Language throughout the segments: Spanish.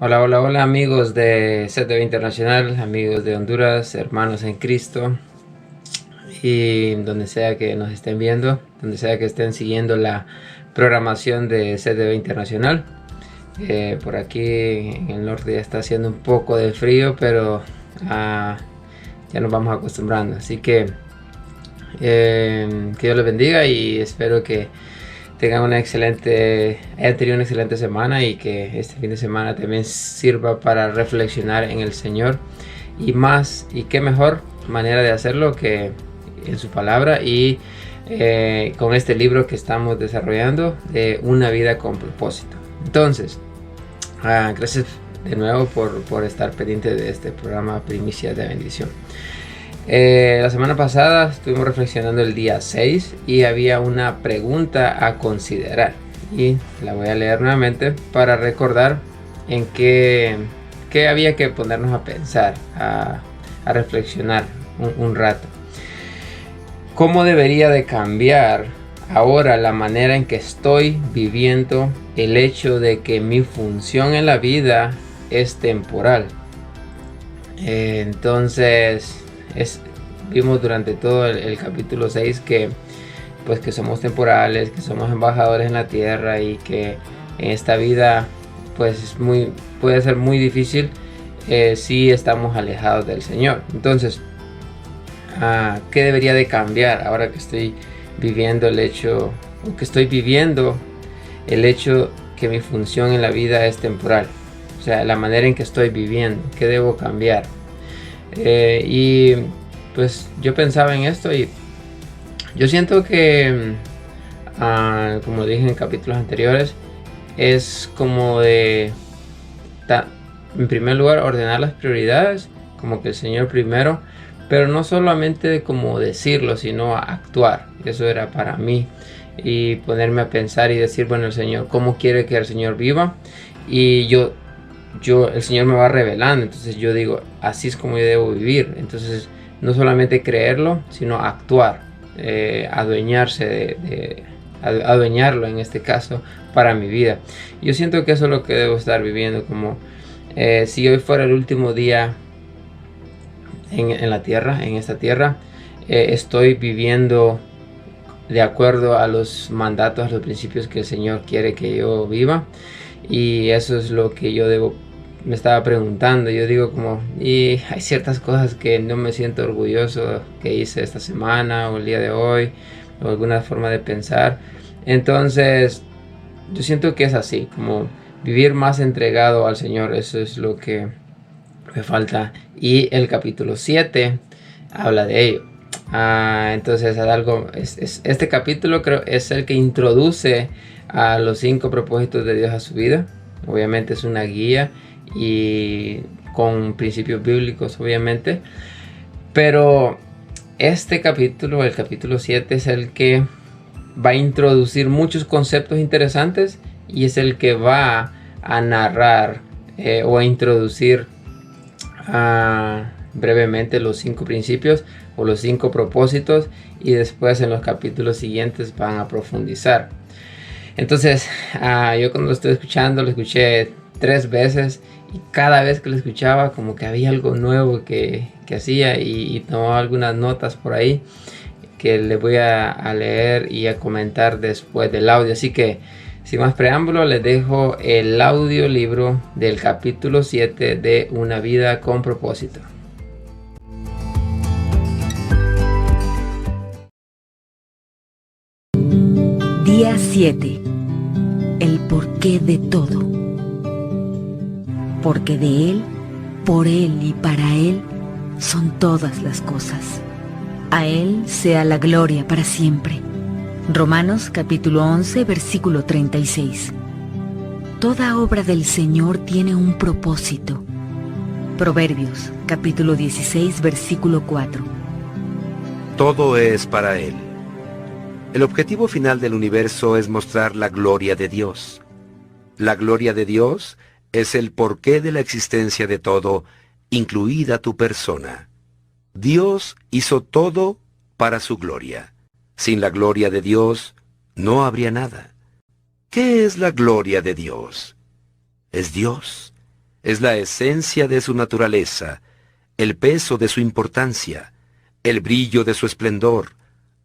Hola, hola, hola amigos de CTV Internacional, amigos de Honduras, hermanos en Cristo y donde sea que nos estén viendo, donde sea que estén siguiendo la programación de CTV Internacional. Por aquí en el norte ya está haciendo un poco de frío, pero ya nos vamos acostumbrando. Así que Dios les bendiga y espero que tengan hayan tenido una excelente semana y que este fin de semana también sirva para reflexionar en el Señor y qué mejor manera de hacerlo que en su palabra y con este libro que estamos desarrollando de una vida con propósito. Entonces, gracias de nuevo por estar pendiente de este programa Primicias de Bendición. La semana pasada estuvimos reflexionando el día 6 y había una pregunta a considerar y la voy a leer nuevamente para recordar en qué había que ponernos a pensar, a reflexionar un rato. ¿Cómo debería de cambiar ahora la manera en que estoy viviendo el hecho de que mi función en la vida es temporal? Entonces vimos durante todo el capítulo 6 que pues que somos temporales, que somos embajadores en la tierra y que en esta vida pues puede ser muy difícil si estamos alejados del Señor. Entonces, ¿qué debería de cambiar ahora que estoy viviendo el hecho que mi función en la vida es temporal? O sea, la manera en que estoy viviendo, ¿qué debo cambiar? Y pues yo pensaba en esto y yo siento que, como dije en capítulos anteriores, es como de, en primer lugar, ordenar las prioridades, como que el Señor primero, pero no solamente de como decirlo, sino actuar. Eso era para mí. Y ponerme a pensar y decir, bueno, el Señor, ¿cómo quiere que el Señor viva? Y el Señor me va revelando, entonces yo digo, así es como yo debo vivir. Entonces, no solamente creerlo, sino actuar, adueñarlo en este caso para mi vida. Yo siento que eso es lo que debo estar viviendo, como si hoy fuera el último día en la tierra, en esta tierra, estoy viviendo de acuerdo a los mandatos, a los principios que el Señor quiere que yo viva. Y eso es lo que me estaba preguntando. Yo digo y hay ciertas cosas que no me siento orgulloso que hice esta semana o el día de hoy, o alguna forma de pensar. Entonces, yo siento que es así, como vivir más entregado al Señor. Eso es lo que me falta. Y el capítulo 7 habla de ello. Entonces este capítulo creo es el que introduce a los 5 propósitos de Dios a su vida. Obviamente es una guía y con principios bíblicos obviamente. Pero este capítulo, el capítulo 7, es el que va a introducir muchos conceptos interesantes y es el que va a narrar o a introducir brevemente los 5 principios o los 5 propósitos, y después en los capítulos siguientes van a profundizar. Entonces, yo cuando lo estoy escuchando, lo escuché 3 veces y cada vez que lo escuchaba como que había algo nuevo que hacía y tomaba algunas notas por ahí que le voy a leer y a comentar después del audio. Así que sin más preámbulo, les dejo el audiolibro del capítulo 7 de Una vida con propósito. Día 7. El porqué de todo. Porque de Él, por Él y para Él son todas las cosas. A Él sea la gloria para siempre. Romanos capítulo 11, versículo 36. Toda obra del Señor tiene un propósito. Proverbios capítulo 16, versículo 4. Todo es para Él. El objetivo final del universo es mostrar la gloria de Dios. La gloria de Dios es el porqué de la existencia de todo, incluida tu persona. Dios hizo todo para su gloria. Sin la gloria de Dios, no habría nada. ¿Qué es la gloria de Dios? Es Dios. Es la esencia de su naturaleza, el peso de su importancia, el brillo de su esplendor,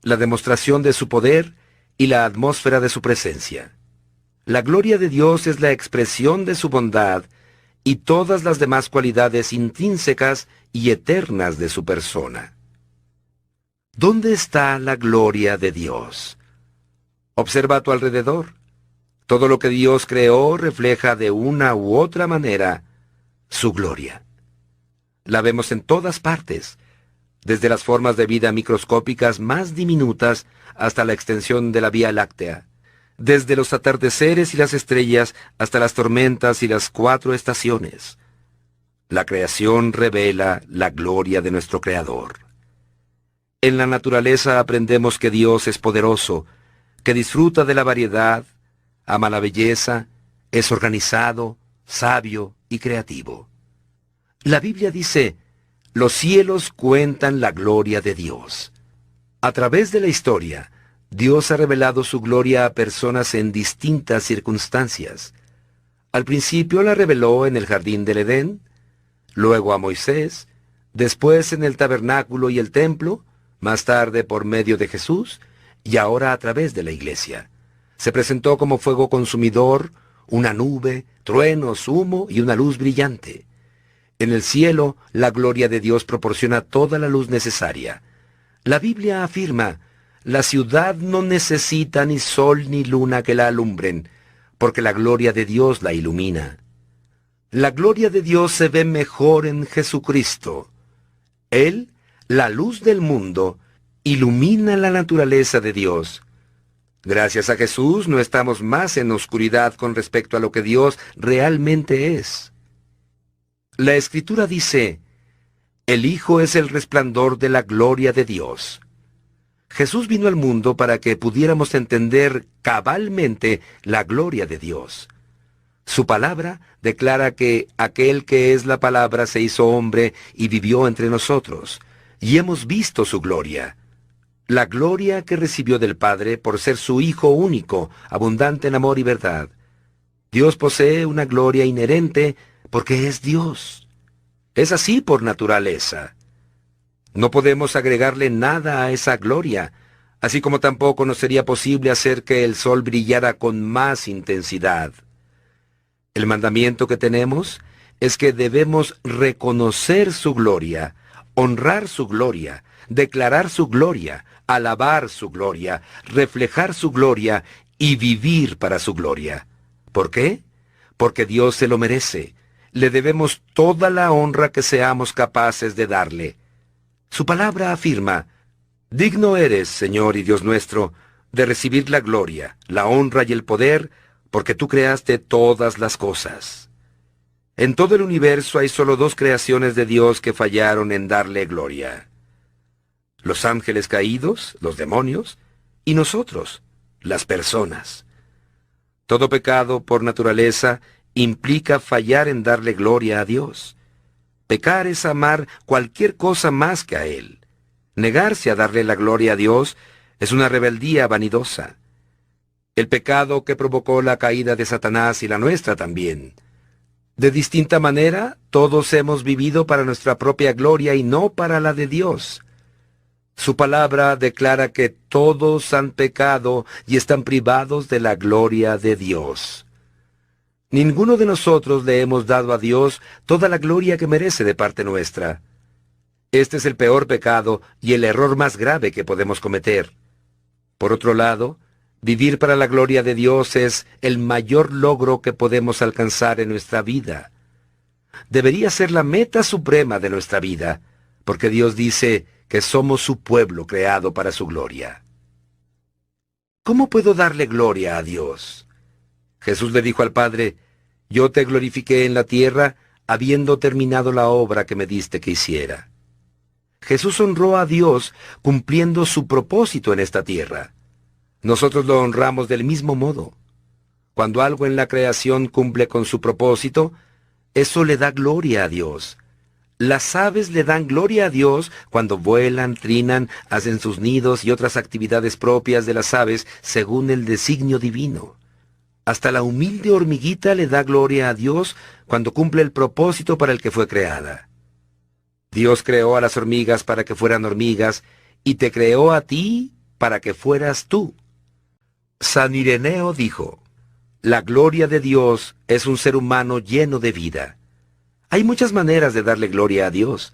la demostración de su poder y la atmósfera de su presencia. La gloria de Dios es la expresión de su bondad y todas las demás cualidades intrínsecas y eternas de su persona. ¿Dónde está la gloria de Dios? Observa a tu alrededor. Todo lo que Dios creó refleja de una u otra manera su gloria. La vemos en todas partes, desde las formas de vida microscópicas más diminutas hasta la extensión de la Vía Láctea, desde los atardeceres y las estrellas hasta las tormentas y las 4 estaciones. La creación revela la gloria de nuestro Creador. En la naturaleza aprendemos que Dios es poderoso, que disfruta de la variedad, ama la belleza, es organizado, sabio y creativo. La Biblia dice: los cielos cuentan la gloria de Dios. A través de la historia, Dios ha revelado su gloria a personas en distintas circunstancias. Al principio la reveló en el jardín del Edén, luego a Moisés, después en el tabernáculo y el templo, más tarde por medio de Jesús, y ahora a través de la iglesia. Se presentó como fuego consumidor, una nube, truenos, humo y una luz brillante. En el cielo, la gloria de Dios proporciona toda la luz necesaria. La Biblia afirma: la ciudad no necesita ni sol ni luna que la alumbren, porque la gloria de Dios la ilumina. La gloria de Dios se ve mejor en Jesucristo. Él, la luz del mundo, ilumina la naturaleza de Dios. Gracias a Jesús no estamos más en oscuridad con respecto a lo que Dios realmente es. La Escritura dice: el Hijo es el resplandor de la gloria de Dios. Jesús vino al mundo para que pudiéramos entender cabalmente la gloria de Dios. Su palabra declara que aquel que es la palabra se hizo hombre y vivió entre nosotros, y hemos visto su gloria. La gloria que recibió del Padre por ser su Hijo único, abundante en amor y verdad. Dios posee una gloria inherente porque es Dios. Es así por naturaleza. No podemos agregarle nada a esa gloria, así como tampoco nos sería posible hacer que el sol brillara con más intensidad. El mandamiento que tenemos es que debemos reconocer su gloria, honrar su gloria, declarar su gloria, alabar su gloria, reflejar su gloria y vivir para su gloria. ¿Por qué? Porque Dios se lo merece. Le debemos toda la honra que seamos capaces de darle. Su palabra afirma: digno eres, Señor y Dios nuestro, de recibir la gloria, la honra y el poder, porque tú creaste todas las cosas. En todo el universo hay solo 2 creaciones de Dios que fallaron en darle gloria: los ángeles caídos, los demonios, y nosotros, las personas. Todo pecado, por naturaleza, implica fallar en darle gloria a Dios. Pecar es amar cualquier cosa más que a Él. Negarse a darle la gloria a Dios es una rebeldía vanidosa. El pecado que provocó la caída de Satanás y la nuestra también. De distinta manera, todos hemos vivido para nuestra propia gloria y no para la de Dios. Su palabra declara que todos han pecado y están privados de la gloria de Dios. Ninguno de nosotros le hemos dado a Dios toda la gloria que merece de parte nuestra. Este es el peor pecado y el error más grave que podemos cometer. Por otro lado, vivir para la gloria de Dios es el mayor logro que podemos alcanzar en nuestra vida. Debería ser la meta suprema de nuestra vida, porque Dios dice que somos su pueblo creado para su gloria. ¿Cómo puedo darle gloria a Dios? Jesús le dijo al Padre: yo te glorifiqué en la tierra, habiendo terminado la obra que me diste que hiciera. Jesús honró a Dios cumpliendo su propósito en esta tierra. Nosotros lo honramos del mismo modo. Cuando algo en la creación cumple con su propósito, eso le da gloria a Dios. Las aves le dan gloria a Dios cuando vuelan, trinan, hacen sus nidos y otras actividades propias de las aves según el designio divino. Hasta la humilde hormiguita le da gloria a Dios cuando cumple el propósito para el que fue creada. Dios creó a las hormigas para que fueran hormigas y te creó a ti para que fueras tú. San Ireneo dijo: la gloria de Dios es un ser humano lleno de vida. Hay muchas maneras de darle gloria a Dios,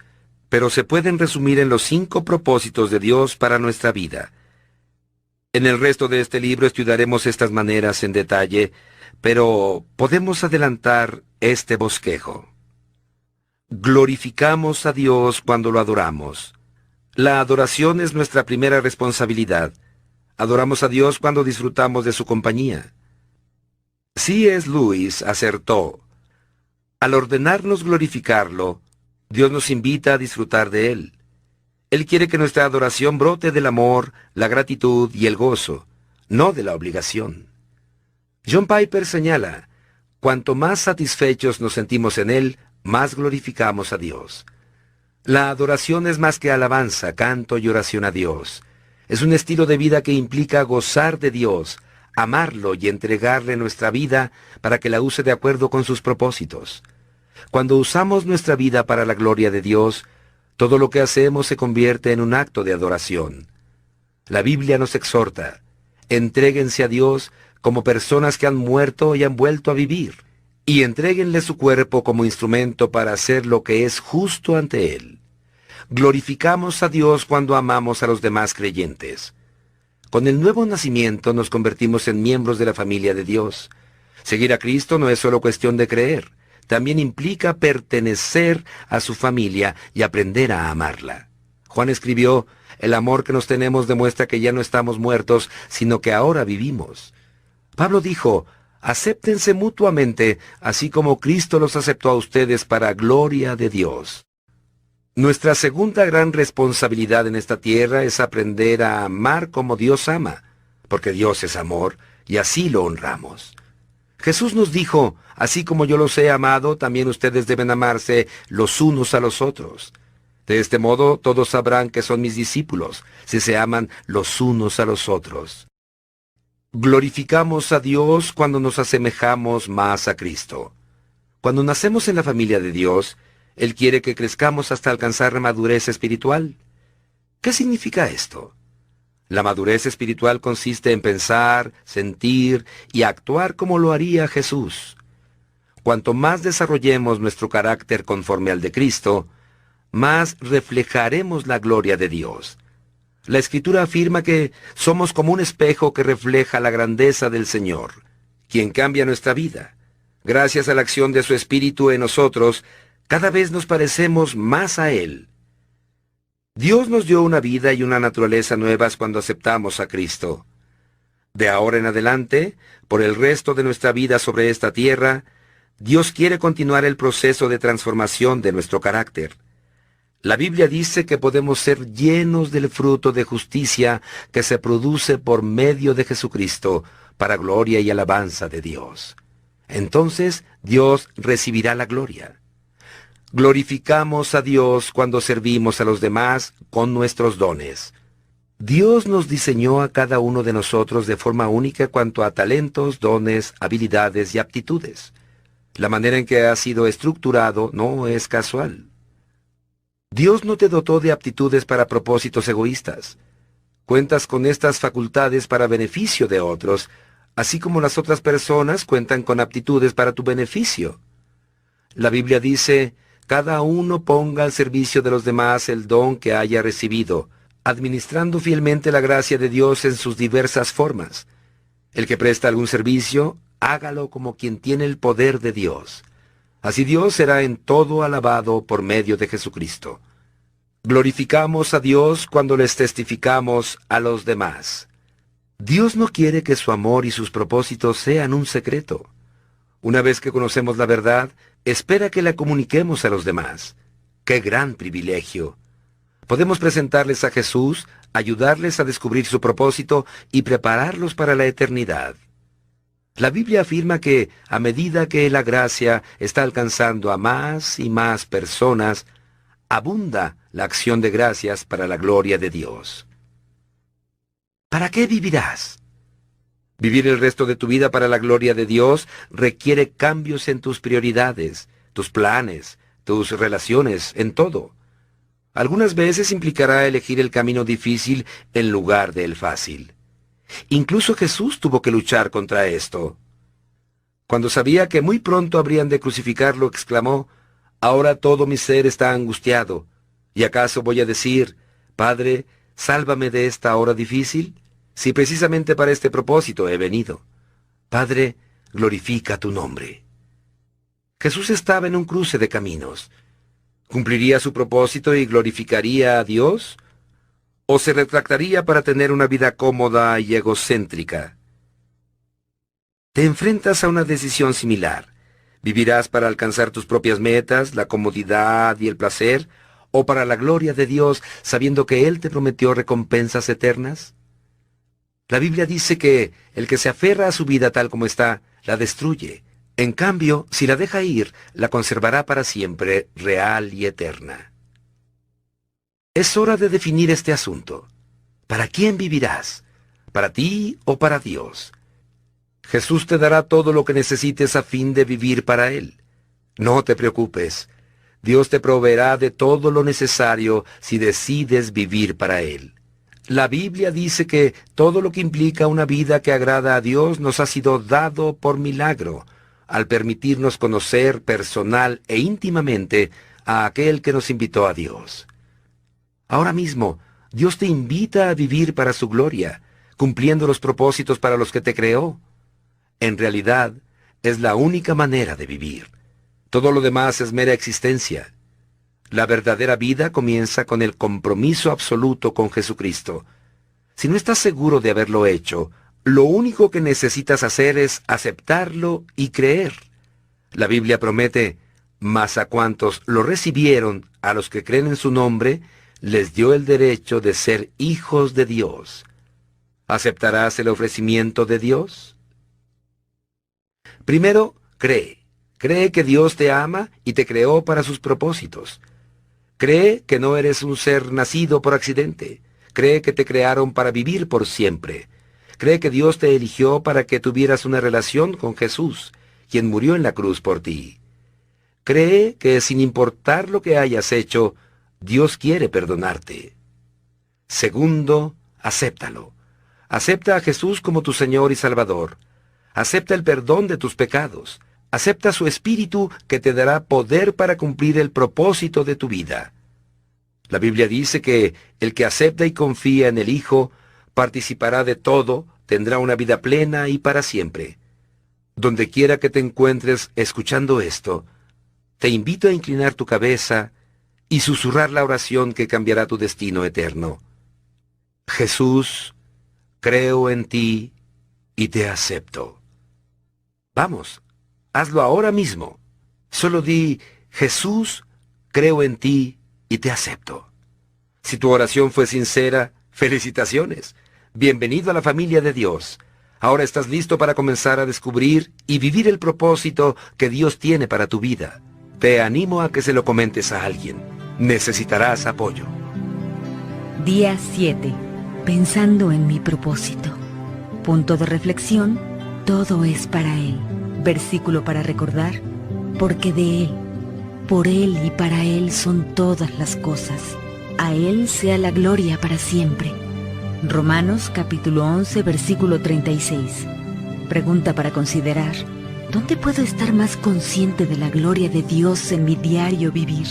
pero se pueden resumir en los 5 propósitos de Dios para nuestra vida. En el resto de este libro estudiaremos estas maneras en detalle, pero podemos adelantar este bosquejo. Glorificamos a Dios cuando lo adoramos. La adoración es nuestra primera responsabilidad. Adoramos a Dios cuando disfrutamos de su compañía. C.S. Lewis acertó: al ordenarnos glorificarlo, Dios nos invita a disfrutar de Él. Él quiere que nuestra adoración brote del amor, la gratitud y el gozo, no de la obligación. John Piper señala: cuanto más satisfechos nos sentimos en Él, más glorificamos a Dios. La adoración es más que alabanza, canto y oración a Dios. Es un estilo de vida que implica gozar de Dios, amarlo y entregarle nuestra vida para que la use de acuerdo con sus propósitos. Cuando usamos nuestra vida para la gloria de Dios, todo lo que hacemos se convierte en un acto de adoración. La Biblia nos exhorta: entréguense a Dios como personas que han muerto y han vuelto a vivir, y entréguenle su cuerpo como instrumento para hacer lo que es justo ante Él. Glorificamos a Dios cuando amamos a los demás creyentes. Con el nuevo nacimiento nos convertimos en miembros de la familia de Dios. Seguir a Cristo no es solo cuestión de creer, también implica pertenecer a su familia y aprender a amarla. Juan escribió: el amor que nos tenemos demuestra que ya no estamos muertos, sino que ahora vivimos. Pablo dijo: acéptense mutuamente, así como Cristo los aceptó a ustedes para gloria de Dios. Nuestra segunda gran responsabilidad en esta tierra es aprender a amar como Dios ama, porque Dios es amor, y así lo honramos. Jesús nos dijo: así como yo los he amado, también ustedes deben amarse los unos a los otros. De este modo todos sabrán que son mis discípulos, si se aman los unos a los otros. Glorificamos a Dios cuando nos asemejamos más a Cristo. Cuando nacemos en la familia de Dios, Él quiere que crezcamos hasta alcanzar la madurez espiritual. ¿Qué significa esto? La madurez espiritual consiste en pensar, sentir y actuar como lo haría Jesús. Cuanto más desarrollemos nuestro carácter conforme al de Cristo, más reflejaremos la gloria de Dios. La Escritura afirma que somos como un espejo que refleja la grandeza del Señor, quien cambia nuestra vida. Gracias a la acción de su Espíritu en nosotros, cada vez nos parecemos más a Él. Dios nos dio una vida y una naturaleza nuevas cuando aceptamos a Cristo. De ahora en adelante, por el resto de nuestra vida sobre esta tierra, Dios quiere continuar el proceso de transformación de nuestro carácter. La Biblia dice que podemos ser llenos del fruto de justicia que se produce por medio de Jesucristo, para gloria y alabanza de Dios. Entonces Dios recibirá la gloria. Glorificamos a Dios cuando servimos a los demás con nuestros dones. Dios nos diseñó a cada uno de nosotros de forma única cuanto a talentos, dones, habilidades y aptitudes. La manera en que ha sido estructurado no es casual. Dios no te dotó de aptitudes para propósitos egoístas. Cuentas con estas facultades para beneficio de otros, así como las otras personas cuentan con aptitudes para tu beneficio. La Biblia dice: cada uno ponga al servicio de los demás el don que haya recibido, administrando fielmente la gracia de Dios en sus diversas formas. El que presta algún servicio, hágalo como quien tiene el poder de Dios. Así Dios será en todo alabado por medio de Jesucristo. Glorificamos a Dios cuando les testificamos a los demás. Dios no quiere que su amor y sus propósitos sean un secreto. Una vez que conocemos la verdad, espera que la comuniquemos a los demás. ¡Qué gran privilegio! Podemos presentarles a Jesús, ayudarles a descubrir su propósito y prepararlos para la eternidad. La Biblia afirma que, a medida que la gracia está alcanzando a más y más personas, abunda la acción de gracias para la gloria de Dios. ¿Para qué vivirás? Vivir el resto de tu vida para la gloria de Dios requiere cambios en tus prioridades, tus planes, tus relaciones, en todo. Algunas veces implicará elegir el camino difícil en lugar del fácil. Incluso Jesús tuvo que luchar contra esto. Cuando sabía que muy pronto habrían de crucificarlo, exclamó: «Ahora todo mi ser está angustiado. ¿Y acaso voy a decir: Padre, sálvame de esta hora difícil? Si precisamente para este propósito he venido. Padre, glorifica tu nombre». Jesús estaba en un cruce de caminos. ¿Cumpliría su propósito y glorificaría a Dios? ¿O se retractaría para tener una vida cómoda y egocéntrica? Te enfrentas a una decisión similar. ¿Vivirás para alcanzar tus propias metas, la comodidad y el placer, o para la gloria de Dios, sabiendo que Él te prometió recompensas eternas? La Biblia dice que el que se aferra a su vida tal como está, la destruye. En cambio, si la deja ir, la conservará para siempre, real y eterna. Es hora de definir este asunto. ¿Para quién vivirás? ¿Para ti o para Dios? Jesús te dará todo lo que necesites a fin de vivir para Él. No te preocupes. Dios te proveerá de todo lo necesario si decides vivir para Él. La Biblia dice que todo lo que implica una vida que agrada a Dios nos ha sido dado por milagro, al permitirnos conocer personal e íntimamente a aquel que nos invitó a Dios. Ahora mismo, Dios te invita a vivir para su gloria, cumpliendo los propósitos para los que te creó. En realidad, es la única manera de vivir. Todo lo demás es mera existencia. La verdadera vida comienza con el compromiso absoluto con Jesucristo. Si no estás seguro de haberlo hecho, lo único que necesitas hacer es aceptarlo y creer. La Biblia promete: «Mas a cuantos lo recibieron, a los que creen en su nombre, les dio el derecho de ser hijos de Dios». ¿Aceptarás el ofrecimiento de Dios? Primero, cree. Cree que Dios te ama y te creó para sus propósitos. Cree que no eres un ser nacido por accidente. Cree que te crearon para vivir por siempre. Cree que Dios te eligió para que tuvieras una relación con Jesús, quien murió en la cruz por ti. Cree que sin importar lo que hayas hecho, Dios quiere perdonarte. Segundo, acéptalo. Acepta a Jesús como tu Señor y Salvador. Acepta el perdón de tus pecados. Acepta su Espíritu que te dará poder para cumplir el propósito de tu vida. La Biblia dice que el que acepta y confía en el Hijo participará de todo, tendrá una vida plena y para siempre. Donde quiera que te encuentres escuchando esto, te invito a inclinar tu cabeza y susurrar la oración que cambiará tu destino eterno. Jesús, creo en ti y te acepto. Vamos, hazlo ahora mismo. Solo di: Jesús, creo en ti y te acepto. Si tu oración fue sincera, felicitaciones. Bienvenido a la familia de Dios. Ahora estás listo para comenzar a descubrir y vivir el propósito que Dios tiene para tu vida. Te animo a que se lo comentes a alguien. Necesitarás apoyo. Día 7. Pensando en mi propósito. Punto de reflexión: todo es para Él. Versículo para recordar: porque de Él, por Él y para Él son todas las cosas. A Él sea la gloria para siempre. Romanos capítulo 11, versículo 36. Pregunta para considerar: ¿dónde puedo estar más consciente de la gloria de Dios en mi diario vivir?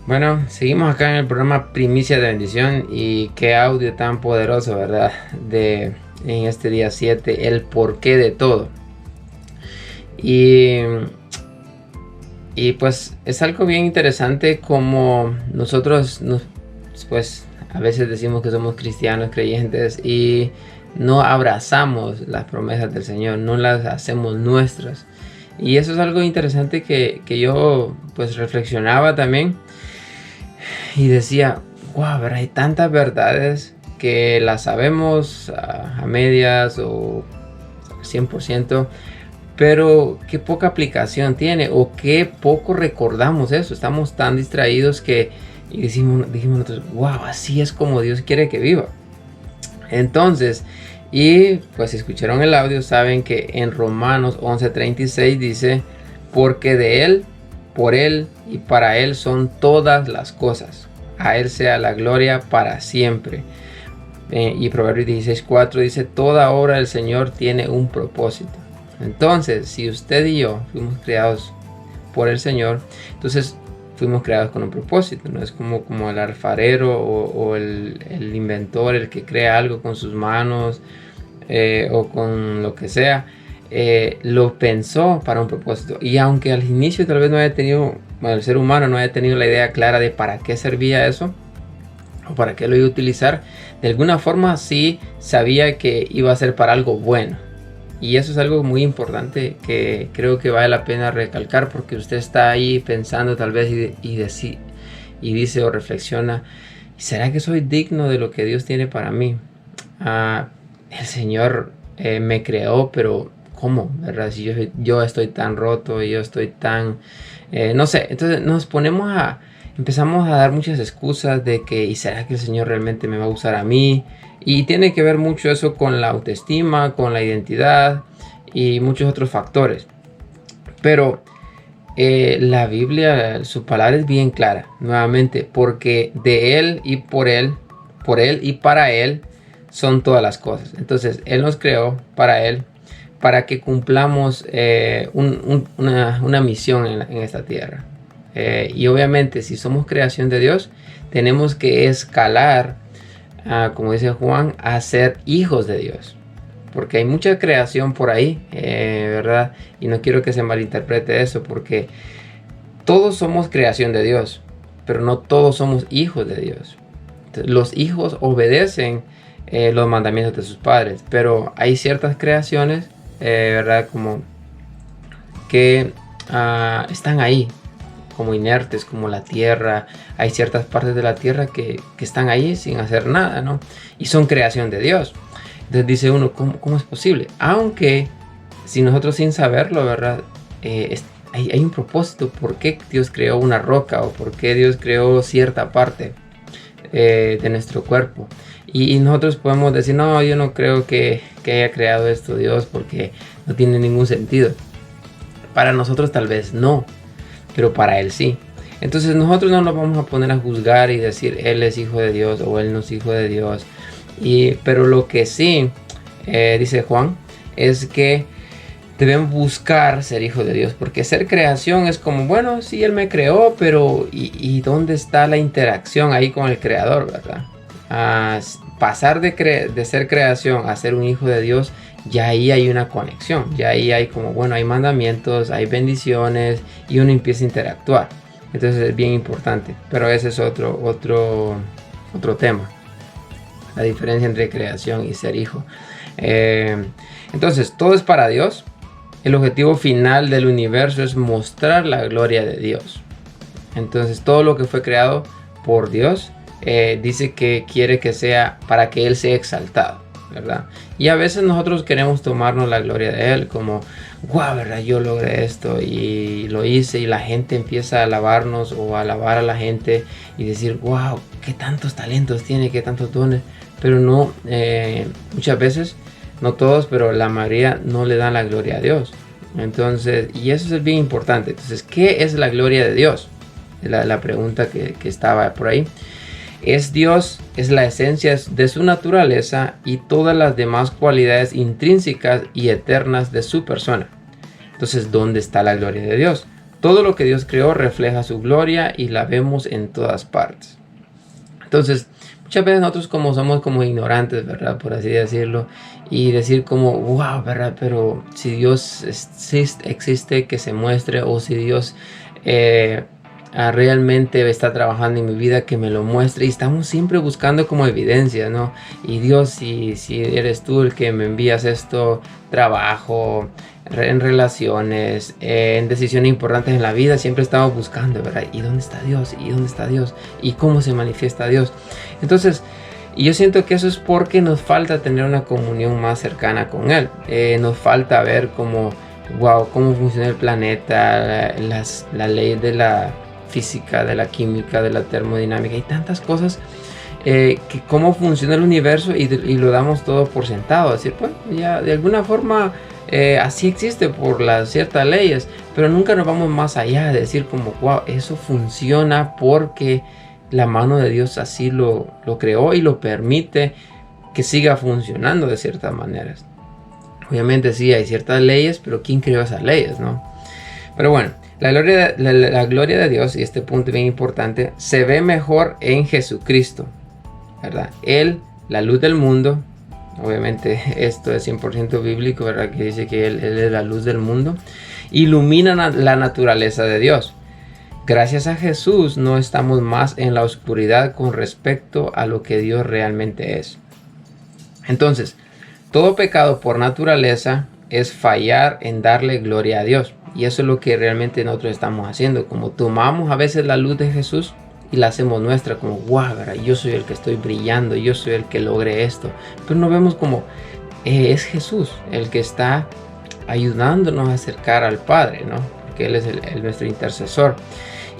Bueno, seguimos acá en el programa Primicia de Bendición, y qué audio tan poderoso, ¿verdad? En este día 7, el porqué de todo. Y pues es algo bien interesante como nosotros pues a veces decimos que somos cristianos creyentes y no abrazamos las promesas del Señor, no las hacemos nuestras. Y eso es algo interesante que yo pues reflexionaba también. Y decía: wow, hay tantas verdades que las sabemos a medias o 100%, pero qué poca aplicación tiene, o qué poco recordamos eso. Estamos tan distraídos que dijimos nosotros, wow, así es como Dios quiere que viva. Entonces, y pues si escucharon el audio saben que en Romanos 11:36 dice, porque de Él, por Él y para Él son todas las cosas. A Él sea la gloria para siempre. Y Proverbios 16:4 dice, toda obra del Señor tiene un propósito. Entonces, si usted y yo fuimos creados por el Señor, entonces fuimos creados con un propósito. No es como el alfarero o el inventor, el que crea algo con sus manos o con lo que sea. Lo pensó para un propósito. Y aunque al inicio tal vez no haya tenido, el ser humano no haya tenido la idea clara de para qué servía eso, o para qué lo iba a utilizar, de alguna forma sí sabía que iba a ser para algo bueno. Y eso es algo muy importante que creo que vale la pena recalcar, porque usted está ahí pensando tal vez y dice o reflexiona, ¿será que soy digno de lo que Dios tiene para mí? El Señor me creó, pero ¿cómo? ¿Verdad? Si yo estoy tan roto y yo estoy tan... no sé, entonces empezamos a dar muchas excusas de que, ¿y será que el Señor realmente me va a usar a mí? Y tiene que ver mucho eso con la autoestima, con la identidad y muchos otros factores. Pero la Biblia, su palabra es bien clara, nuevamente, porque de Él y por Él y para Él son todas las cosas. Entonces, Él nos creó para Él, para que cumplamos una misión en esta tierra. Y obviamente, si somos creación de Dios, tenemos que escalar, como dice Juan, a ser hijos de Dios, porque hay mucha creación por ahí, ¿verdad? Y no quiero que se malinterprete eso, porque todos somos creación de Dios, pero no todos somos hijos de Dios. Los hijos obedecen los mandamientos de sus padres, pero hay ciertas creaciones, ¿verdad? Como que están ahí, como inertes, como la tierra. Hay ciertas partes de la tierra que están ahí sin hacer nada, ¿no? Y son creación de Dios. Entonces dice uno, ¿cómo es posible? Aunque si nosotros sin saberlo, ¿verdad? Hay un propósito. ¿Por qué Dios creó una roca? ¿O por qué Dios creó cierta parte de nuestro cuerpo? Y nosotros podemos decir, no, yo no creo que haya creado esto Dios, porque no tiene ningún sentido. Para nosotros tal vez no, pero para Él sí. Entonces nosotros no nos vamos a poner a juzgar y decir Él es hijo de Dios o Él no es hijo de Dios. Pero lo que sí dice Juan es que debemos buscar ser hijo de Dios, porque ser creación es como, bueno, sí, Él me creó, pero ¿y dónde está la interacción ahí con el creador, verdad? Pasar de ser creación a ser un hijo de Dios, ya ahí hay una conexión, ya ahí hay como, bueno, hay mandamientos, hay bendiciones y uno empieza a interactuar. Entonces es bien importante, pero ese es otro tema, la diferencia entre creación y ser hijo. Entonces todo es para Dios. El objetivo final del universo es mostrar la gloria de Dios. Entonces todo lo que fue creado por Dios dice que quiere que sea para que Él sea exaltado, ¿verdad? Y a veces nosotros queremos tomarnos la gloria de Él como, wow, ¿verdad? Yo logré esto y lo hice, y la gente empieza a alabarnos o a alabar a la gente y decir, wow, qué tantos talentos tiene, qué tantos dones. Pero no, muchas veces, no todos, pero la mayoría no le dan la gloria a Dios. Entonces, y eso es bien importante. Entonces, ¿qué es la gloria de Dios? La pregunta que estaba por ahí. Es Dios, es la esencia de su naturaleza y todas las demás cualidades intrínsecas y eternas de su persona. Entonces, ¿dónde está la gloria de Dios? Todo lo que Dios creó refleja su gloria y la vemos en todas partes. Entonces, muchas veces nosotros somos como ignorantes, ¿verdad? Por así decirlo. Y decir como, wow, ¿verdad? Pero si Dios existe, que se muestre. O si Dios realmente está trabajando en mi vida, que me lo muestre. Y estamos siempre buscando como evidencia, ¿no? Y Dios, si eres tú el que me envías esto, trabajo, en relaciones, en decisiones importantes en la vida, siempre estamos buscando, ¿verdad? ¿Y dónde está Dios? ¿Y dónde está Dios? ¿Y cómo se manifiesta Dios? Entonces, yo siento que eso es porque nos falta tener una comunión más cercana con Él. Nos falta ver como wow, cómo funciona el planeta, la ley de la física, de la química, de la termodinámica y tantas cosas, que cómo funciona el universo y lo damos todo por sentado. Es decir, pues ya de alguna forma así existe por las ciertas leyes, pero nunca nos vamos más allá de decir como, wow, eso funciona porque la mano de Dios así lo creó y lo permite que siga funcionando de ciertas maneras. Obviamente sí hay ciertas leyes, pero ¿quién creó esas leyes, no? Pero bueno, la gloria de Dios, y este punto bien importante, se ve mejor en Jesucristo, ¿verdad? Él, la luz del mundo. Obviamente esto es 100% bíblico, ¿verdad? Que dice que él es la luz del mundo. Ilumina la naturaleza de Dios. Gracias a Jesús no estamos más en la oscuridad con respecto a lo que Dios realmente es. Entonces, todo pecado por naturaleza es fallar en darle gloria a Dios. Y eso es lo que realmente nosotros estamos haciendo. Como tomamos a veces la luz de Jesús y la hacemos nuestra, como wow, ¿verdad? Yo soy el que estoy brillando, yo soy el que logré esto. Pero no vemos como es Jesús el que está ayudándonos a acercar al Padre, ¿no? Porque Él es nuestro intercesor.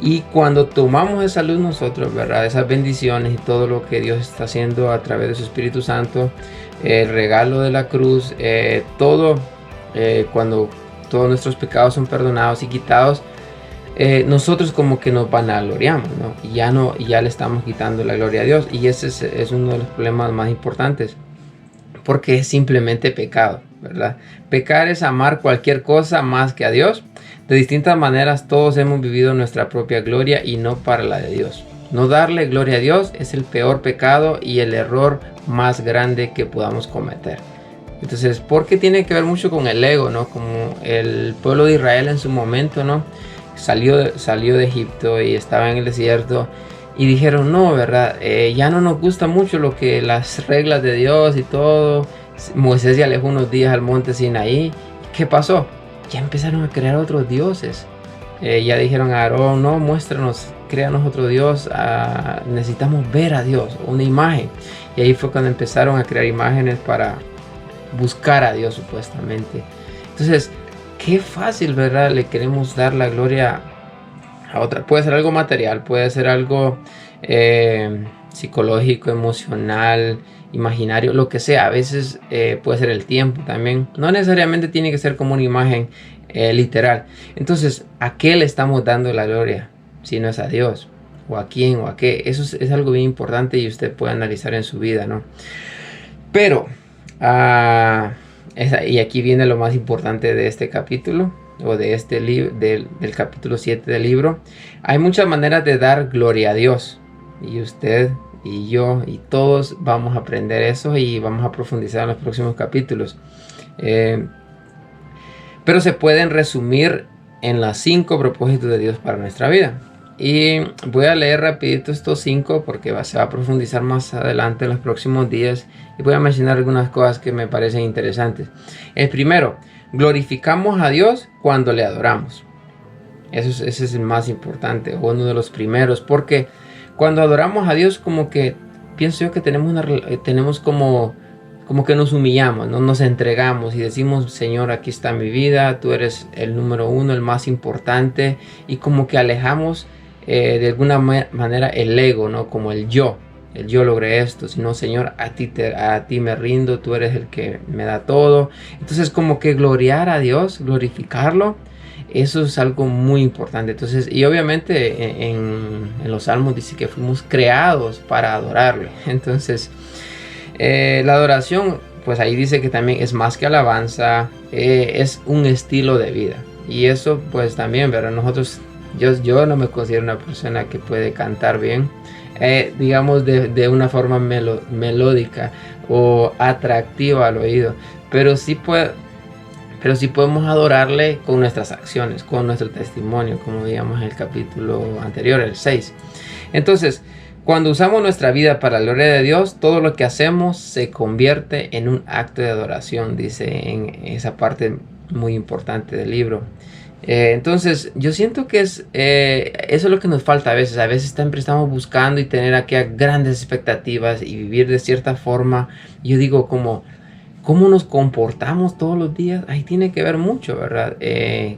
Y cuando tomamos esa luz nosotros, ¿verdad? Esas bendiciones y todo lo que Dios está haciendo a través de su Espíritu Santo, el regalo de la cruz, cuando todos nuestros pecados son perdonados y quitados, nosotros como que nos vanagloriamos, ¿no? Y ya le estamos quitando la gloria a Dios. Y ese es uno de los problemas más importantes, porque es simplemente pecado, ¿verdad? Pecar es amar cualquier cosa más que a Dios. De distintas maneras todos hemos vivido nuestra propia gloria y no para la de Dios. No darle gloria a Dios es el peor pecado y el error más grande que podamos cometer. Entonces, porque tiene que ver mucho con el ego, ¿no? Como el pueblo de Israel en su momento, ¿no? Salió de Egipto y estaba en el desierto y dijeron, no, ¿verdad? Ya no nos gusta mucho las reglas de Dios y todo. Moisés ya alejó unos días al monte Sinaí. ¿Qué pasó? Ya empezaron a crear otros dioses. Ya dijeron a Aarón, no, muéstranos, créanos otro Dios. Necesitamos ver a Dios, una imagen. Y ahí fue cuando empezaron a crear imágenes para buscar a Dios supuestamente. Entonces, qué fácil, ¿verdad? Le queremos dar la gloria a otra. Puede ser algo material, puede ser algo psicológico, emocional, imaginario, lo que sea. A veces puede ser el tiempo también. No necesariamente tiene que ser como una imagen literal. Entonces, ¿a qué le estamos dando la gloria? Si no es a Dios, o a quién, o a qué. Eso es algo bien importante y usted puede analizar en su vida, ¿no? Pero y aquí viene lo más importante de este capítulo, o de este libro, del capítulo 7 del libro. Hay muchas maneras de dar gloria a Dios, y usted y yo y todos vamos a aprender eso y vamos a profundizar en los próximos capítulos. Pero se pueden resumir en los 5 propósitos de Dios para nuestra vida. Y voy a leer rapidito estos 5 porque se va a profundizar más adelante en los próximos días. Y voy a mencionar algunas cosas que me parecen interesantes. El primero, glorificamos a Dios cuando le adoramos. Ese es el más importante, o uno de los primeros, porque cuando adoramos a Dios, como que pienso yo que tenemos como que nos humillamos, ¿no? Nos entregamos y decimos, Señor, aquí está mi vida, tú eres el número 1, el más importante, y como que alejamos de alguna manera el ego, ¿no? Como el yo logré esto, sino, Señor, a ti me rindo, tú eres el que me da todo. Entonces, como que gloriar a Dios, glorificarlo, eso es algo muy importante. Entonces, y obviamente en los Salmos dice que fuimos creados para adorarle. Entonces, la adoración, pues ahí dice que también es más que alabanza, es un estilo de vida. Y eso pues también, ¿verdad? Yo no me considero una persona que puede cantar bien, digamos de una forma melódica o atractiva al oído, pero sí podemos adorarle con nuestras acciones, con nuestro testimonio, como digamos en el capítulo anterior, el 6. Entonces, cuando usamos nuestra vida para la gloria de Dios, todo lo que hacemos se convierte en un acto de adoración, dice en esa parte muy importante del libro. Entonces, yo siento que eso es lo que nos falta a veces. A veces siempre estamos buscando y tener aquí grandes expectativas y vivir de cierta forma. Yo digo, como cómo nos comportamos todos los días, ahí tiene que ver mucho, ¿verdad? Ahí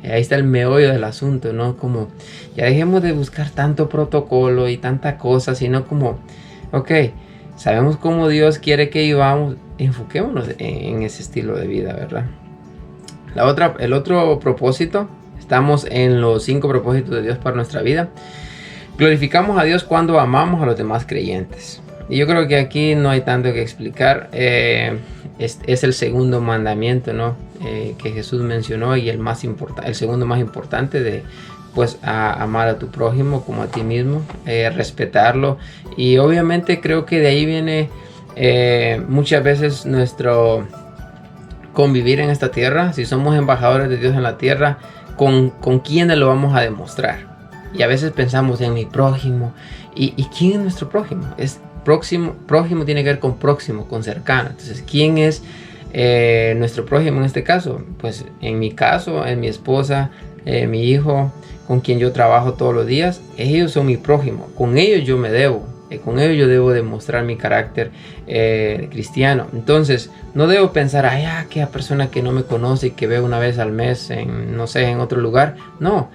está el meollo del asunto, ¿no? Como ya dejemos de buscar tanto protocolo y tanta cosa, sino como, ok, sabemos cómo Dios quiere que vivamos, enfoquémonos en ese estilo de vida, ¿verdad? El otro propósito, estamos en los 5 propósitos de Dios para nuestra vida. Glorificamos a Dios cuando amamos a los demás creyentes. Y yo creo que aquí no hay tanto que explicar. Es el segundo mandamiento, ¿no? Que Jesús mencionó, y el segundo más importante, de pues a amar a tu prójimo como a ti mismo, respetarlo. Y obviamente creo que de ahí viene muchas veces nuestro convivir en esta tierra. Si somos embajadores de Dios en la tierra, ¿con quiénes lo vamos a demostrar? Y a veces pensamos en mi prójimo. ¿Y quién es nuestro prójimo? Prójimo tiene que ver con próximo, con cercano. Entonces, ¿quién es nuestro prójimo en este caso? Pues en mi caso, en mi esposa, mi hijo, con quien yo trabajo todos los días. Ellos son mi prójimo. Con ellos yo me debo. Con ellos yo debo demostrar mi carácter cristiano. Entonces, no debo pensar, aquella persona que no me conoce y que veo una vez al mes en otro lugar. No.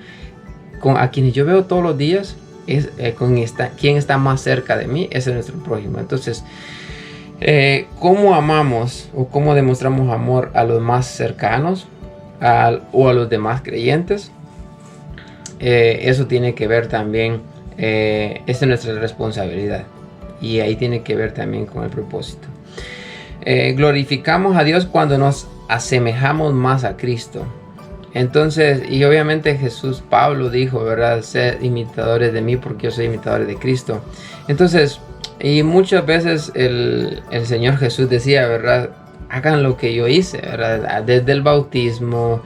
A quienes yo veo todos los días, quien está más cerca de mí, ese es nuestro prójimo. Entonces, ¿cómo amamos o cómo demostramos amor a los más cercanos o a los demás creyentes? Eso tiene que ver también, esa es nuestra responsabilidad, y ahí tiene que ver también con el propósito. Glorificamos a Dios cuando nos asemejamos más a Cristo. Entonces, y obviamente Pablo dijo, ¿verdad? Sed imitadores de mí porque yo soy imitador de Cristo. Entonces, y muchas veces el Señor Jesús decía, ¿verdad? Hagan lo que yo hice, ¿verdad? Desde el bautismo,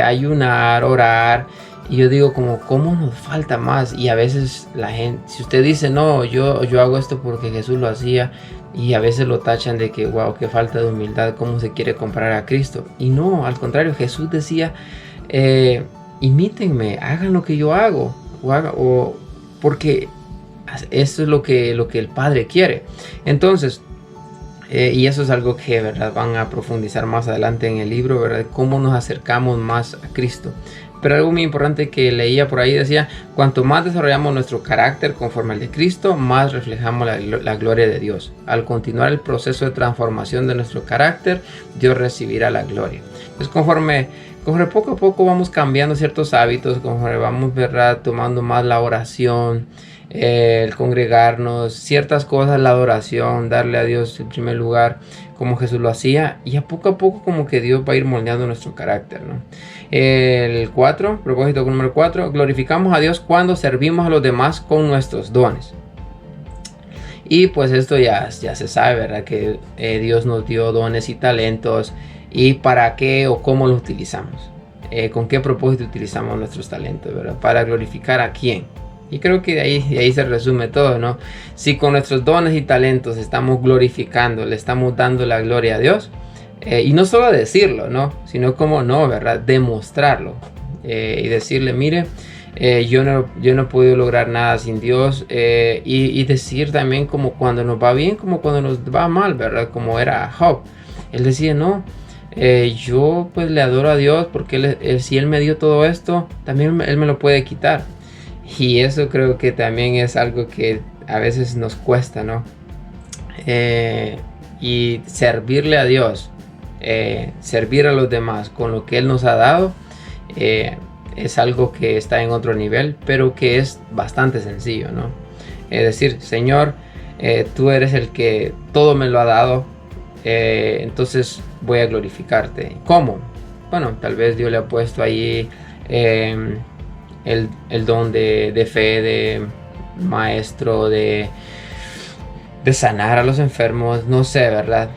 ayunar, orar. Y yo digo, ¿cómo nos falta más? Y a veces la gente, si usted dice, no, yo hago esto porque Jesús lo hacía, y a veces lo tachan de que, wow, qué falta de humildad, cómo se quiere comparar a Cristo. Y no, al contrario, Jesús decía, imítenme, hagan lo que yo hago, porque eso es lo que el Padre quiere. Entonces, y eso es algo que, ¿verdad?, van a profundizar más adelante en el libro, ¿verdad?, cómo nos acercamos más a Cristo. Pero algo muy importante que leía por ahí decía, cuanto más desarrollamos nuestro carácter conforme al de Cristo, más reflejamos la gloria de Dios. Al continuar el proceso de transformación de nuestro carácter, Dios recibirá la gloria. Entonces, conforme poco a poco vamos cambiando ciertos hábitos, conforme vamos, ¿verdad?, tomando más la oración, el congregarnos, ciertas cosas, la adoración, darle a Dios el primer lugar, como Jesús lo hacía, y a poco como que Dios va a ir moldeando nuestro carácter, ¿no? El 4, propósito número 4, glorificamos a Dios cuando servimos a los demás con nuestros dones. Y pues esto ya se sabe, ¿verdad?, que Dios nos dio dones y talentos, y para qué o cómo los utilizamos, con qué propósito utilizamos nuestros talentos, ¿verdad?, para glorificar a quién. Y creo que de ahí se resume todo, ¿no? Si con nuestros dones y talentos estamos glorificando, le estamos dando la gloria a Dios, y no solo decirlo, ¿no?, sino como no, ¿verdad?, demostrarlo, y decirle, mire, yo no he podido lograr nada sin Dios, y decir también como cuando nos va bien, como cuando nos va mal, ¿verdad?, como era Job. Él decía, no, yo pues le adoro a Dios porque si Él me dio todo esto, también Él me lo puede quitar. Y eso creo que también es algo que a veces nos cuesta, ¿no? Y servirle a Dios, servir a los demás con lo que Él nos ha dado, es algo que está en otro nivel, pero que es bastante sencillo, ¿no? Es decir, Señor, tú eres el que todo me lo ha dado, entonces voy a glorificarte. ¿Cómo? Bueno, tal vez Dios le ha puesto ahí el don de fe, de maestro, de sanar a los enfermos, no sé, ¿verdad?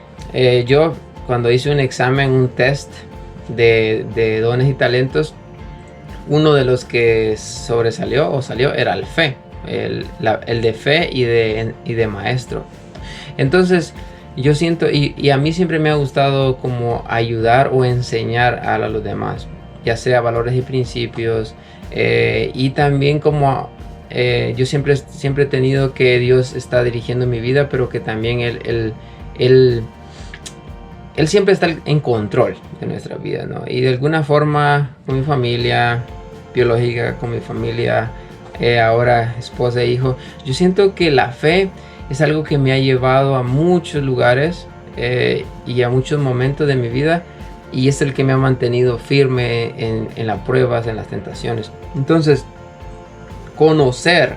Yo cuando hice un examen, un test de dones y talentos, uno de los que salió era el fe, el de fe y de maestro. Entonces yo siento, y a mí siempre me ha gustado como ayudar o enseñar a los demás, ya sea valores y principios, y también como yo siempre he tenido que Dios está dirigiendo mi vida, pero que también él Él siempre está en control de nuestra vida, ¿no? Y de alguna forma, con mi familia biológica, con mi familia, ahora esposa e hijo, yo siento que la fe es algo que me ha llevado a muchos lugares y a muchos momentos de mi vida, y es el que me ha mantenido firme en las pruebas, en las tentaciones. Entonces, conocer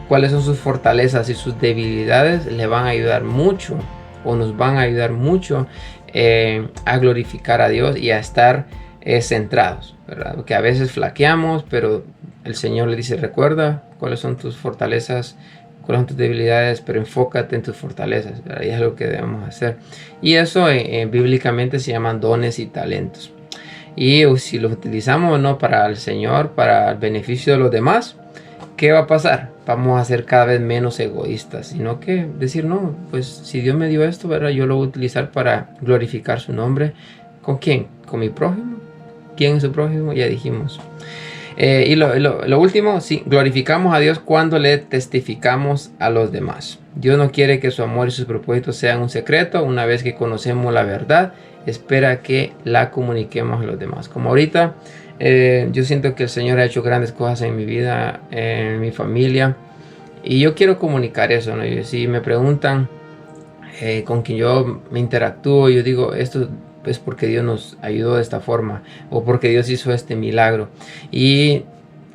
cuáles son sus fortalezas y sus debilidades le van a ayudar mucho, o nos van a ayudar mucho a glorificar a Dios y a estar centrados, ¿verdad? Porque a veces flaqueamos, pero el Señor le dice: recuerda cuáles son tus fortalezas, cuáles son tus debilidades, pero enfócate en tus fortalezas, ¿verdad? Y es lo que debemos hacer. Y eso bíblicamente se llaman dones y talentos. Y si los utilizamos, ¿no?, para el Señor, para el beneficio de los demás, ¿qué va a pasar? Vamos a ser cada vez menos egoístas, sino que decir: no, pues si Dios me dio esto, ¿verdad?, yo lo voy a utilizar para glorificar su nombre. ¿Con quién? ¿Con mi prójimo? ¿Quién es su prójimo? Ya dijimos. Y lo último, sí, glorificamos a Dios cuando le testificamos a los demás. Dios no quiere que su amor y sus propósitos sean un secreto. Una vez que conocemos la verdad, espera que la comuniquemos a los demás. Como ahorita, yo siento que el Señor ha hecho grandes cosas en mi vida, en mi familia, y yo quiero comunicar eso, ¿no? Y si me preguntan con quien yo me interactúo, yo digo: esto es porque Dios nos ayudó de esta forma, o porque Dios hizo este milagro. Y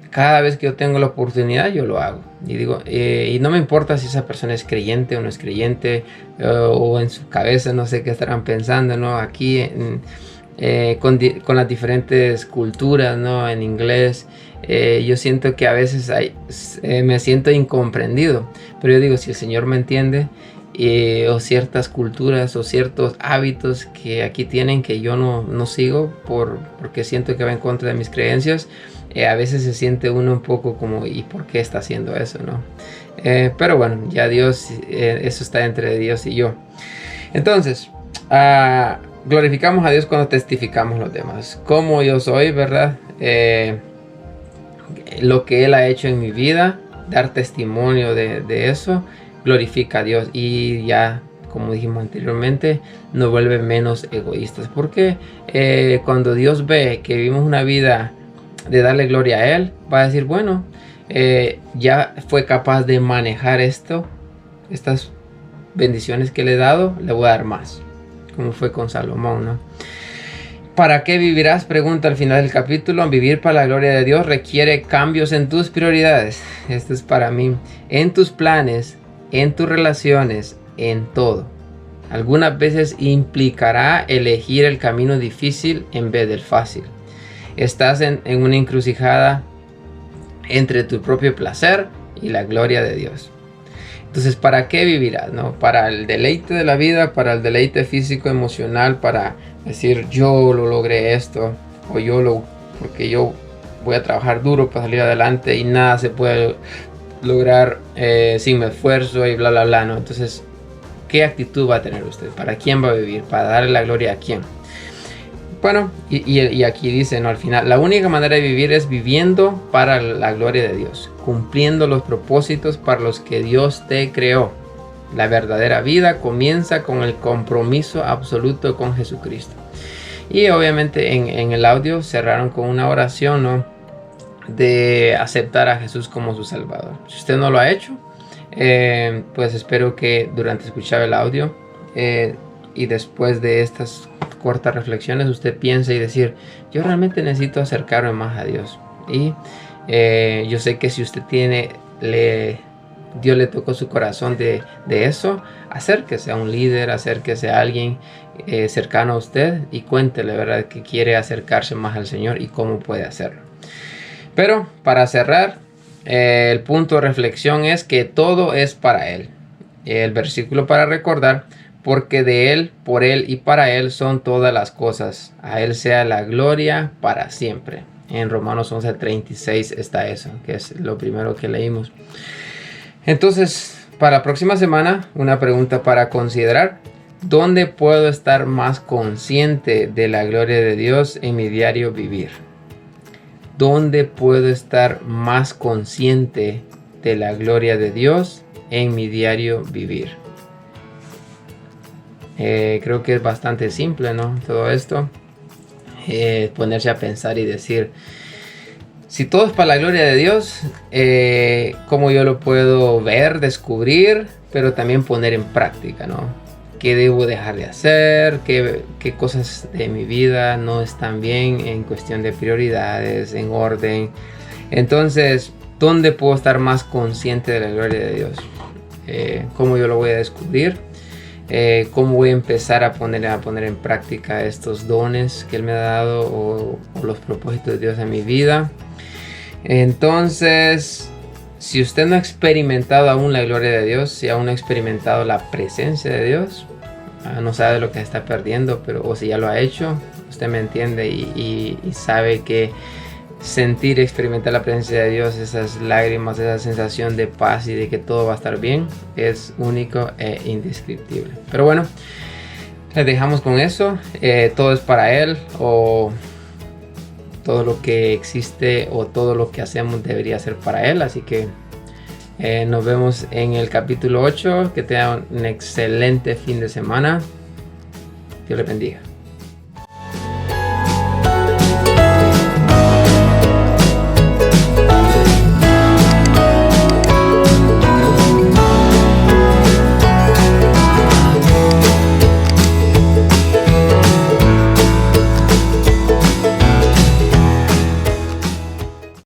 cada vez que yo tengo la oportunidad, yo lo hago. Y digo, y no me importa si esa persona es creyente o no es creyente, o en su cabeza no sé qué estarán pensando, ¿no? Aquí con las diferentes culturas, ¿no?, en inglés, yo siento que a veces me siento incomprendido, pero yo digo: si el Señor me entiende, o ciertas culturas o ciertos hábitos que aquí tienen que yo no sigo porque siento que va en contra de mis creencias, a veces se siente uno un poco como: ¿y por qué está haciendo eso, no? Pero bueno, ya Dios, eso está entre Dios y yo. Entonces, glorificamos a Dios cuando testificamos a los demás. Como yo soy, ¿verdad? Lo que Él ha hecho en mi vida, dar testimonio de eso, glorifica a Dios, y ya, como dijimos anteriormente, nos vuelve menos egoístas. Porque cuando Dios ve que vivimos una vida de darle gloria a Él, va a decir: bueno, ya fue capaz de manejar estas bendiciones que le he dado, le voy a dar más. Como fue con Salomón, ¿no? ¿Para qué vivirás?, pregunta al final del capítulo. Vivir para la gloria de Dios requiere cambios en tus prioridades. Esto es para mí. En tus planes, en tus relaciones, en todo. Algunas veces implicará elegir el camino difícil en vez del fácil. Estás en una encrucijada entre tu propio placer y la gloria de Dios. Entonces, ¿para qué vivirás, no? ¿Para el deleite de la vida? ¿Para el deleite físico, emocional? ¿Para decir: yo lo logré esto? ¿O porque yo voy a trabajar duro para salir adelante y nada se puede lograr sin mi esfuerzo y bla bla bla, ¿no? Entonces, ¿qué actitud va a tener usted? ¿Para quién va a vivir? ¿Para darle la gloria a quién? Bueno, y aquí dice, ¿no?, al final, la única manera de vivir es viviendo para la gloria de Dios, cumpliendo los propósitos para los que Dios te creó. La verdadera vida comienza con el compromiso absoluto con Jesucristo. Y obviamente en el audio cerraron con una oración, ¿no?, de aceptar a Jesús como su Salvador. Si usted no lo ha hecho, pues espero que durante escuchar el audio y después de estas cortas reflexiones, usted piense y decir: yo realmente necesito acercarme más a Dios. Y yo sé que si usted Dios le tocó su corazón de eso, acérquese a un líder, acérquese a alguien cercano a usted y cuéntele, ¿verdad?, que quiere acercarse más al Señor y cómo puede hacerlo. Pero para cerrar, el punto de reflexión es que todo es para Él. El versículo para recordar: porque de Él, por Él y para Él son todas las cosas. A Él sea la gloria para siempre. En Romanos 11:36 está eso, que es lo primero que leímos. Entonces, para la próxima semana, una pregunta para considerar: ¿dónde puedo estar más consciente de la gloria de Dios en mi diario vivir? ¿Dónde puedo estar más consciente de la gloria de Dios en mi diario vivir? Creo que es bastante simple, ¿no? Todo esto. Ponerse a pensar y decir, si todo es para la gloria de Dios, ¿cómo yo lo puedo ver, descubrir, pero también poner en práctica, ¿no? ¿Qué debo dejar de hacer? ¿Qué cosas de mi vida no están bien en cuestión de prioridades, en orden? Entonces, ¿dónde puedo estar más consciente de la gloria de Dios? ¿Cómo yo lo voy a descubrir? ¿Cómo voy a empezar a poner en práctica estos dones que Él me ha dado o los propósitos de Dios en mi vida? Entonces, si usted no ha experimentado aún la gloria de Dios, si aún no ha experimentado la presencia de Dios, no sabe lo que está perdiendo, pero o si ya lo ha hecho, usted me entiende y sabe que sentir, experimentar la presencia de Dios, esas lágrimas, esa sensación de paz y de que todo va a estar bien, es único e indescriptible. Pero bueno, les dejamos con eso. Todo es para Él, o todo lo que existe o todo lo que hacemos debería ser para Él. Así que nos vemos en el capítulo 8. Que tengan un excelente fin de semana. Dios les bendiga.